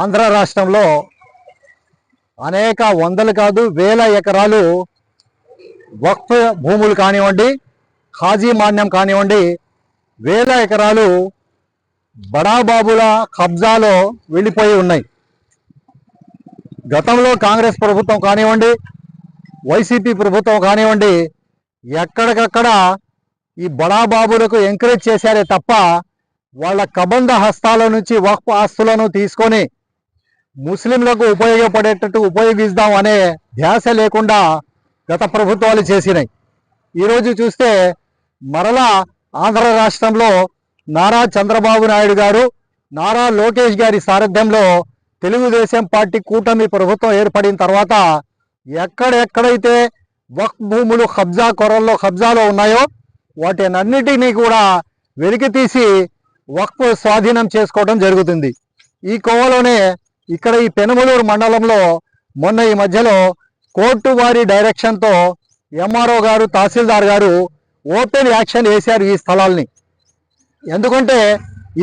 ఆంధ్ర రాష్ట్రంలో అనేక వందలు కాదు వేల ఎకరాలు వక్ఫ్ భూములు కానివ్వండి, ఖాజీ మాన్యం కానివ్వండి, వేల ఎకరాలు బడాబాబుల కబ్జాలో వెళ్ళిపోయి ఉన్నాయి. గతంలో కాంగ్రెస్ ప్రభుత్వం కానివ్వండి, వైసీపీ ప్రభుత్వం కానివ్వండి, ఎక్కడికక్కడ ఈ బడాబాబులకు ఎంకరేజ్ చేశారే తప్ప వాళ్ళ కబంధ హస్తాల నుంచి వక్ఫ్ ఆస్తులను తీసుకొని ముస్లింలకు ఉపయోగపడేటట్టు ఉపయోగిద్దాం అనే ధ్యాస లేకుండా గత ప్రభుత్వాలు చేసినాయి. ఈరోజు చూస్తే మరలా ఆంధ్ర రాష్ట్రంలో నారా చంద్రబాబు నాయుడు గారు, నారా లోకేష్ గారి సారథ్యంలో తెలుగుదేశం పార్టీ కూటమి ప్రభుత్వం ఏర్పడిన తర్వాత ఎక్కడెక్కడైతే వక్ఫ్ భూములు కబ్జాలో ఉన్నాయో వాటినన్నిటినీ కూడా వెలికి తీసి వక్ఫ్ స్వాధీనం చేసుకోవడం జరుగుతుంది. ఈ కోవలోనే ఇక్కడ ఈ పెనుమలూరు మండలంలో మొన్న ఈ మధ్యలో కోర్టు వారి డైరెక్షన్తో ఎంఆర్ఓ గారు, తహసీల్దార్ గారు ఓపెన్ యాక్షన్ వేశారు ఈ స్థలాల్ని. ఎందుకంటే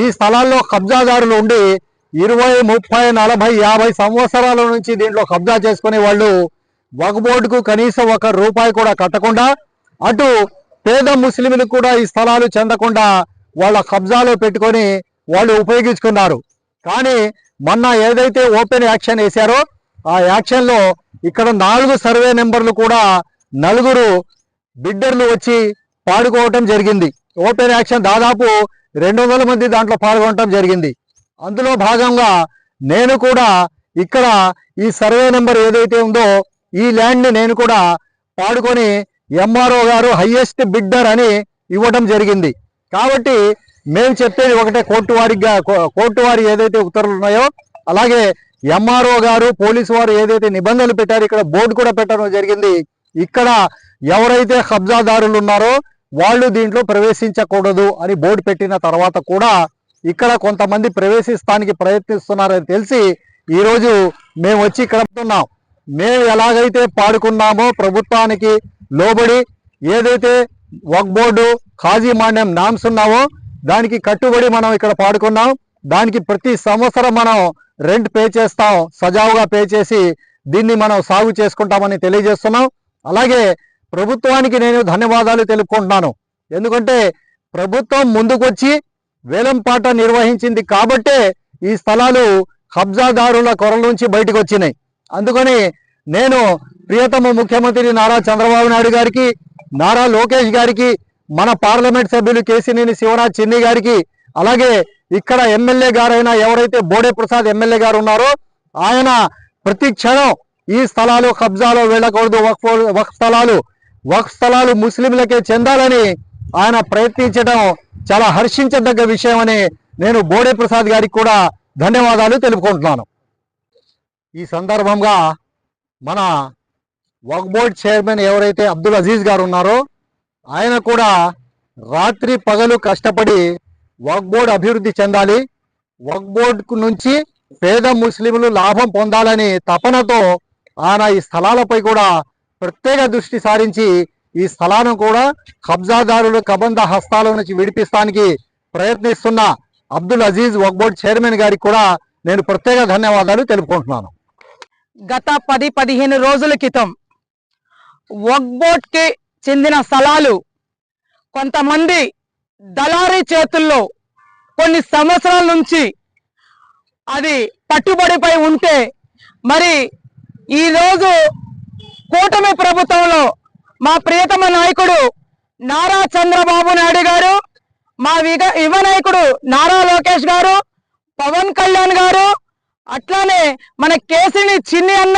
ఈ స్థలాల్లో కబ్జాదారులు ఉండి 20, 30, 40, 50 సంవత్సరాల నుంచి దీంట్లో కబ్జా చేసుకునే వాళ్ళు వక్ఫ్ బోర్డుకు కనీసం ₹1 కూడా కట్టకుండా, అటు పేద ముస్లింలకు కూడా ఈ స్థలాలు చెందకుండా వాళ్ళ కబ్జాలో పెట్టుకొని వాళ్ళు ఉపయోగించుకున్నారు. కానీ మొన్న ఏదైతే ఓపెన్ యాక్షన్ వేశారో ఆ యాక్షన్లో ఇక్కడ 4 సర్వే నెంబర్లు కూడా 4 బిడ్డర్లు వచ్చి పాడుకోవటం జరిగింది. ఓపెన్ యాక్షన్ దాదాపు 200 మంది దాంట్లో పాల్గొనటం జరిగింది. అందులో భాగంగా నేను కూడా ఇక్కడ ఈ సర్వే నెంబర్ ఏదైతే ఉందో ఈ ల్యాండ్ని నేను కూడా పాడుకొని ఎంఆర్ఓ గారు హైయెస్ట్ బిడ్డర్ అని ఇవ్వటం జరిగింది. కాబట్టి మేము చెప్పేది ఒకటే, కోర్టు వారి ఏదైతే ఉత్తర్వులు ఉన్నాయో అలాగే ఎంఆర్ఓ గారు, పోలీసు వారు ఏదైతే నిబంధనలు పెట్టారో ఇక్కడ బోర్డు కూడా పెట్టడం జరిగింది. ఇక్కడ ఎవరైతే కబ్జాదారులు ఉన్నారో వాళ్ళు దీంట్లో ప్రవేశించకూడదు అని బోర్డు పెట్టిన తర్వాత కూడా ఇక్కడ కొంతమంది ప్రవేశిస్తానికి ప్రయత్నిస్తున్నారని తెలిసి ఈరోజు మేము వచ్చి ఇక్కడ ఉంటున్నాం. మేము ఎలాగైతే పాడుకున్నామో ప్రభుత్వానికి లోబడి ఏదైతే వక్ఫ్ బోర్డు, ఖాజీ మాన్యం నామ్స్ ఉన్నావో దానికి కట్టుబడి మనం ఇక్కడ పాడుకున్నాం. దానికి ప్రతి సంవత్సరం మనం రెంట్ పే చేస్తాం, సజావుగా పే చేసి దీన్ని మనం సాగు చేసుకుంటామని తెలియజేస్తున్నాం. అలాగే ప్రభుత్వానికి నేను ధన్యవాదాలు తెలుపుకుంటున్నాను. ఎందుకంటే ప్రభుత్వం ముందుకొచ్చి వేలంపాట నిర్వహించింది కాబట్టే ఈ స్థలాలు కబ్జాదారుల కొరల నుంచి బయటకు వచ్చినాయి. అందుకని నేను ప్రియతమ ముఖ్యమంత్రి నారా చంద్రబాబు నాయుడు గారికి, నారా లోకేష్ గారికి, మన పార్లమెంట్ సభ్యులు కేసినేని శివరాజ్ చిన్ని గారికి, అలాగే ఇక్కడ ఎమ్మెల్యే గారైన ఎవరైతే బోడే ప్రసాద్ ఎమ్మెల్యే గారు ఉన్నారో ఆయన ప్రతి క్షణం ఈ స్థలాలు కబ్జాలో వెళ్ళకూడదు, వక్ఫ్ స్థలాలు ముస్లింలకే చెందాలని ఆయన ప్రయత్నించడం చాలా హర్షించదగ్గ విషయం అని నేను బోడే ప్రసాద్ గారికి కూడా ధన్యవాదాలు తెలుపుకుంటున్నాను. ఈ సందర్భంగా మన వక్ఫ్ బోర్డ్ చైర్మన్ ఎవరైతే అబ్దుల్ అజీజ్ గారు ఉన్నారో ఆయన కూడా రాత్రి పగలు కష్టపడి వక్ఫ్ బోర్డ్ అభివృద్ధి చెందాలి, వక్ఫ్ బోర్డు నుంచి పేద ముస్లింలు లాభం పొందాలని తపనతో ఆయన ఈ స్థలాలపై కూడా ప్రత్యేక దృష్టి సారించి ఈ స్థలాలను కూడా కబ్జాదారుల కబంధ హస్తాల నుంచి విడిపిస్తానికి ప్రయత్నిస్తున్న అబ్దుల్ అజీజ్ వక్ఫ్ బోర్డ్ చైర్మన్ గారికి కూడా నేను ప్రత్యేక ధన్యవాదాలు తెలుపుకుంటున్నాను. గత 10-15 రోజుల క్రితం వక్ఫ్ బోర్డ్కి చెందిన స్థలాలు కొంతమంది దళారీ చేతుల్లో కొన్ని సంవత్సరాల నుంచి అది పట్టుబడిపై ఉంటే మరి ఈరోజు కూటమి ప్రభుత్వంలో మా ప్రియతమ నాయకుడు నారా చంద్రబాబు నాయుడు గారు, మా యువ నాయకుడు నారా లోకేష్ గారు, పవన్ కళ్యాణ్ గారు, అట్లానే మన కేసిని చిన్ని అన్న,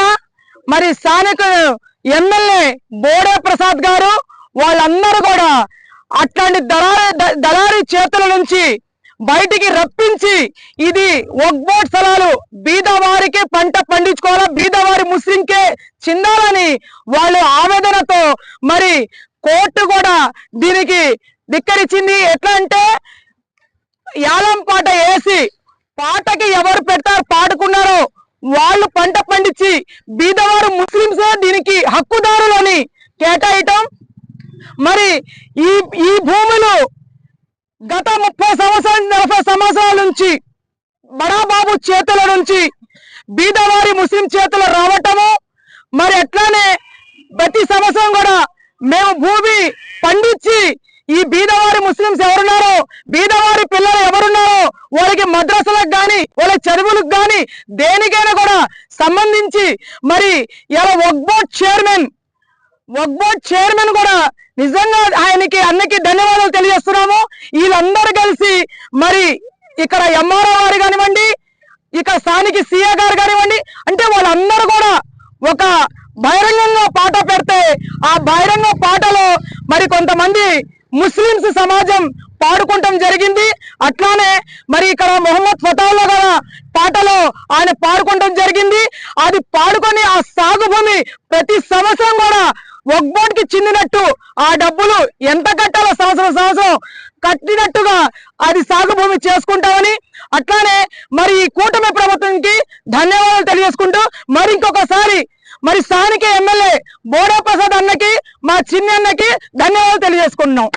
మరి స్థానికుడు ఎమ్మెల్యే బోడే ప్రసాద్ గారు, వాళ్ళందరూ కూడా అట్లాంటి దళారీ చేతుల నుంచి బయటికి రప్పించి ఇది వక్ఫ్ బోర్డ్ స్థలాలు బీదవారికి పంట పండించుకోవాలా, బీదవారి ముస్లింకే చెందాలని వాళ్ళు ఆవేదనతో మరి కోర్టు కూడా దీనికి ధిక్కరించింది. ఎట్లా అంటే యాలం పాట వేసి పాటకి ఎవరు పాడుకున్నారో వాళ్ళు పంట పండించి బీదవారు ముస్లింసే దీనికి హక్కుదారులని కేటాయటం. మరి ఈ భూములు గత 30 సంవత్సరాల 40 సంవత్సరాల నుంచి బడాబాబు చేతుల నుంచి బీదవారి ముస్లిం చేతులు రావటము, మరి అట్లానే ప్రతి సంవత్సరం కూడా మేము భూమి పండించి ఈ బీదవారి ముస్లింస్ ఎవరున్నారో, బీదవారి పిల్లలు ఎవరున్నారో వాళ్ళకి మద్రసలకు కానీ వాళ్ళ చదువులకు కానీ దేనికైనా కూడా సంబంధించి మరి ఇలా వక్ఫ్ బోర్డ్ చైర్మన్ కూడా నిజంగా ఆయనకి అన్నకి ధన్యవాదాలు తెలియజేస్తున్నాము. వీళ్ళందరూ కలిసి మరి ఇక్కడ ఎంఆర్ఓ గారు కానివ్వండి, ఇక్కడ స్థానిక సీఏ గారు కానివ్వండి, అంటే వాళ్ళందరూ కూడా ఒక బహిరంగంగా పాట పెడితే ఆ బహిరంగ పాటలో మరి కొంతమంది ముస్లింస్ సమాజం పాడుకుంటాం జరిగింది. అట్లానే మరి ఇక్కడ మొహమ్మద్ ఫతావుల్లా గారు పాటలో ఆయన పాడుకుంటాం జరిగింది. అది పాడుకొని ఆ సాగు భూమి ప్రతి సంవత్సరం కూడా వక్ఫ్ బోర్డ్ కి చెందినట్టు ఆ డబ్బులు ఎంత కట్టాలో సంవత్సరం కట్టినట్టుగా అది సాగు భూమి చేసుకుంటామని, అట్లానే మరి ఈ కూటమి ప్రభుత్వానికి ధన్యవాదాలు తెలియజేసుకుంటూ మరి ఇంకొకసారి మరి స్థానిక ఎమ్మెల్యే బోడా ప్రసాద్ అన్నకి, మా చిన్ని అన్నకి ధన్యవాదాలు తెలియజేసుకుంటున్నాం.